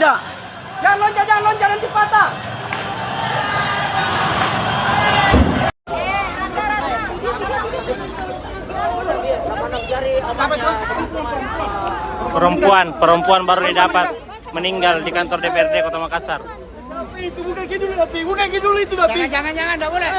tidak? Jangan loncat nanti patah. Perempuan baru didapat meninggal di kantor DPRD Kota Makassar. Itu bukan dulu itu. Jangan, enggak boleh.